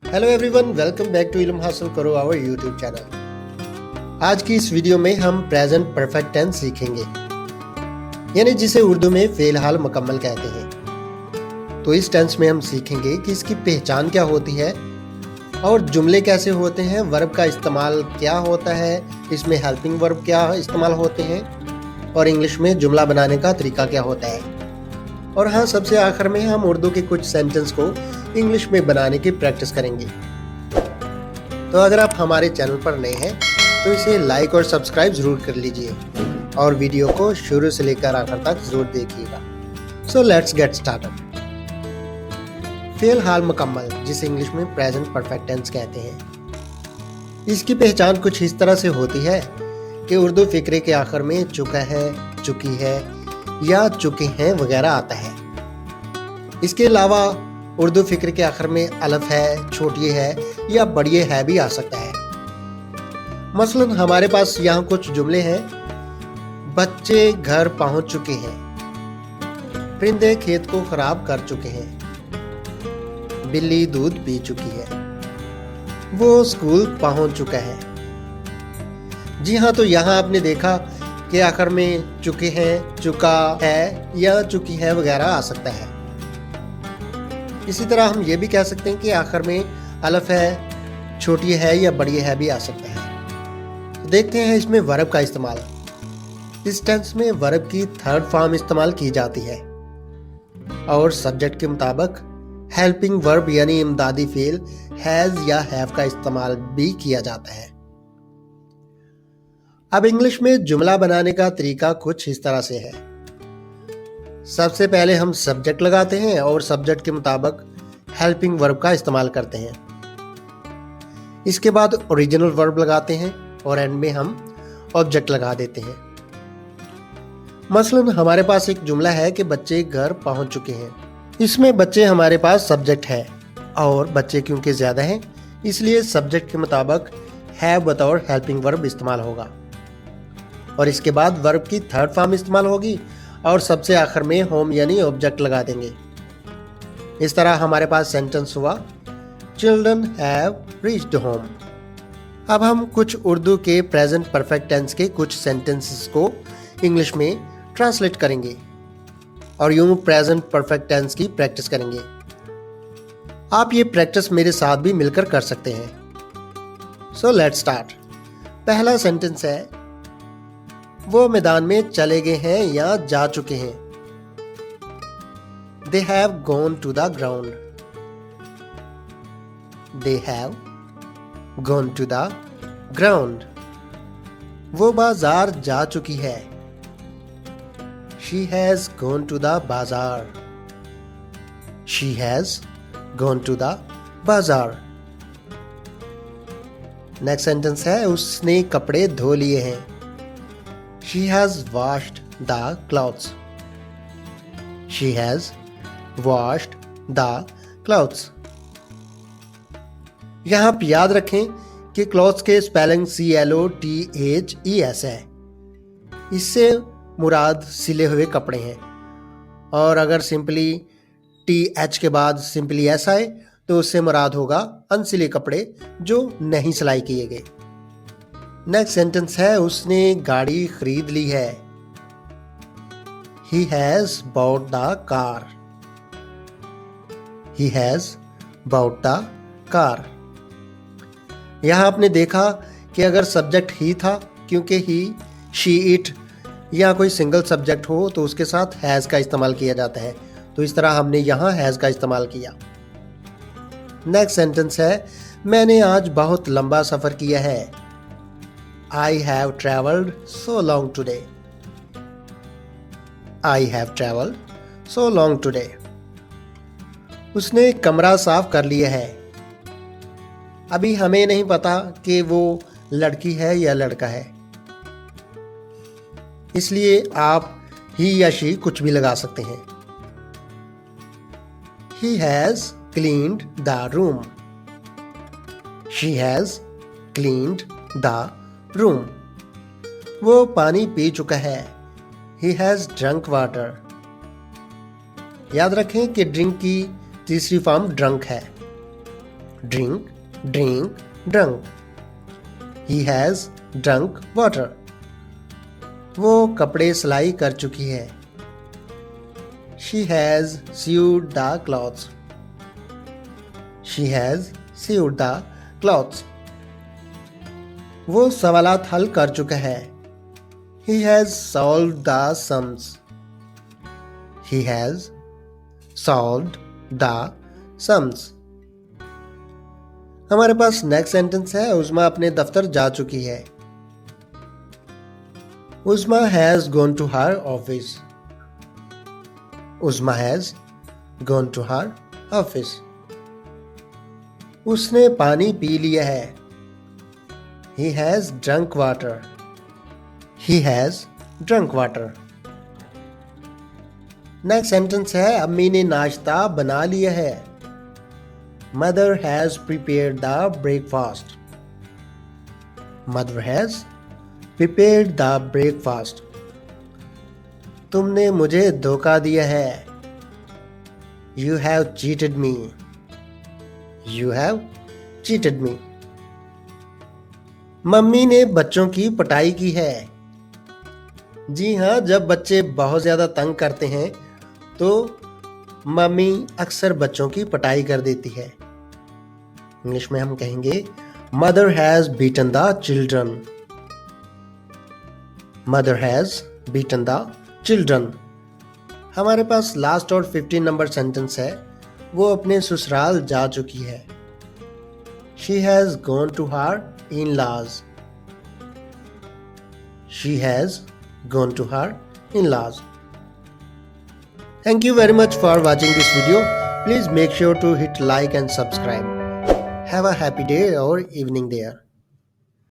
Hello everyone, welcome back to इल्म हासिल करो आवर यूट्यूब चैनल। आज की इस वीडियो में हम प्रेजेंट परफेक्ट टेंस सीखेंगे, यानी जिसे उर्दू में फ़िलहाल मुकम्मल कहते हैं। तो इस टेंस में हम सीखेंगे कि इसकी पहचान क्या होती है और जुमले कैसे होते हैं, वर्ब का इस्तेमाल क्या होता है, इसमें हेल्पिंग वर्ब क्या इस्तेमाल होते हैं और इंग्लिश में जुमला बनाने का तरीका क्या होता है। और हाँ, सबसे आखिर में हम उर्दू के कुछ सेंटेंस को इंग्लिश में बनाने की प्रैक्टिस करेंगे। तो अगर आप हमारे चैनल पर नए हैं तो इसे लाइक और सब्सक्राइब जरूर कर लीजिए और वीडियो को शुरू से लेकर आखिर तक जरूर देखिएगा। So let's get started. फ़िलहाल मुकम्मल, जिसे इंग्लिश में प्रेजेंट परफेक्ट टेंस कहते हैं। इसकी पहचान कुछ इस तरह से होती है कि उर्दू फिक्रे के आखिर में चुका है, चुकी है या चुके हैं वगैरह आता है। इसके अलावा उर्दू फिक्र के आखिर में अलफ है, छोटी है या बड़ी है भी आ सकता है। मसलन हमारे पास यहाँ कुछ जुमले हैं। बच्चे घर पहुंच चुके हैं, परिंदे खेत को खराब कर चुके हैं, बिल्ली दूध पी चुकी है, वो स्कूल पहुंच चुका है। जी हाँ, तो यहाँ आपने देखा कि आखिर में चुके हैं, चुका है या चुकी है वगैरह आ सकता है। इसी तरह हम ये भी कह सकते हैं कि आखिर में अलफ है, छोटी है या बड़ी है भी आ सकता है। तो देखते हैं इसमें वर्ब का इस्तेमाल। इस टेंस में वर्ब की थर्ड फॉर्म इस्तेमाल की जाती है और सब्जेक्ट के मुताबिक हेल्पिंग वर्ब यानी इमदादी फेल हैज या हैव का इस्तेमाल भी किया जाता है। अब इंग्लिश में जुमला बनाने का तरीका कुछ इस तरह से है। सबसे पहले हम सब्जेक्ट लगाते हैं और सब्जेक्ट के मुताबिक हेल्पिंग वर्ब का इस्तेमाल करते हैं। इसके बाद ओरिजिनल वर्ब लगाते हैं और एंड में हम ऑब्जेक्ट लगा देते हैं। मसलन हमारे पास एक जुमला है कि बच्चे घर पहुंच चुके हैं। इसमें बच्चे हमारे पास सब्जेक्ट है और बच्चे क्योंकि ज्यादा हैं इसलिए सब्जेक्ट के मुताबिक हैव बतौर हेल्पिंग वर्ब इस्तेमाल होगा और इसके बाद वर्ब की थर्ड फॉर्म इस्तेमाल होगी और सबसे आखिर में होम यानी ऑब्जेक्ट लगा देंगे। इस तरह हमारे पास सेंटेंस हुआ चिल्ड्रन हैव रीच्ड होम। अब हम कुछ उर्दू के प्रेजेंट परफेक्ट टेंस के कुछ सेंटेंसेस को इंग्लिश में ट्रांसलेट करेंगे और यूं प्रेजेंट परफेक्ट टेंस की प्रैक्टिस करेंगे। आप ये प्रैक्टिस मेरे साथ भी मिलकर कर सकते हैं। So let's start. पहला सेंटेंस है वो मैदान में चले गए हैं या जा चुके हैं। They have gone to the ground. They have gone to the ground. वो बाजार जा चुकी है। She has gone to the bazaar. She has gone to the bazaar. Next sentence है उसने कपड़े धो लिए हैं। She has washed the clothes. She has washed the clothes. यहाँ आप याद रखें कि क्लॉथ्स के स्पेलिंग CLOTHES है। इससे मुराद सिले हुए कपड़े हैं और अगर सिंपली TH के बाद सिंपली S आए तो उससे मुराद होगा अनसिले कपड़े जो नहीं सिलाई किए गए। नेक्स्ट सेंटेंस है उसने गाड़ी खरीद ली है। He has bought the car. He has bought the car. यहां आपने देखा कि अगर सब्जेक्ट ही था, क्योंकि ही, शी, इट या कोई सिंगल सब्जेक्ट हो तो उसके साथ हैज का इस्तेमाल किया जाता है। तो इस तरह हमने यहां हैज का इस्तेमाल किया। नेक्स्ट सेंटेंस है मैंने आज बहुत लंबा सफर किया है। I have traveled so long today. I have traveled so long today. उसने कमरा साफ कर लिया है। अभी हमें नहीं पता कि वो लड़की है या लड़का है, इसलिए आप ही या शी कुछ भी लगा सकते हैं। He has cleaned the room. She has cleaned the room. वो पानी पी चुका है। He has drunk water. याद रखें कि ड्रिंक की तीसरी फॉर्म ड्रंक है। drink, drink, drunk. He has drunk water. वो कपड़े सिलाई कर चुकी है. She has sewed the clothes. She has sewed the clothes. वो सवालात हल कर चुका है. He has solved the sums. He has solved the sums. हमारे पास नेक्स्ट सेंटेंस है. उज़मा अपने दफ्तर जा चुकी है. उज़मा has gone to her office. उज़मा has gone to her office. उसने पानी पी लिया है. He has drunk water. He has drunk water. Next sentence है. अम्मी ने नाश्ता बना लिया है. Mother has prepared the breakfast. Mother has prepared the breakfast. तुमने मुझे धोखा दिया है. You have cheated me. You have cheated me. Mummy ने बच्चों की पिटाई की है. जी हाँ, जब बच्चे बहुत ज़्यादा तंग करते हैं तो मम्मी अक्सर बच्चों की पिटाई कर देती है. इंग्लिश में हम कहेंगे mother has beaten the children. Mother has beaten the children. हमारे पास लास्ट और 15 नंबर सेंटेंस है. वो अपने ससुराल जा चुकी है. She has gone to her in-laws. She has gone to her in-laws. Thank you very much for watching this video. Please make sure to hit like and subscribe. Have a happy day or evening there.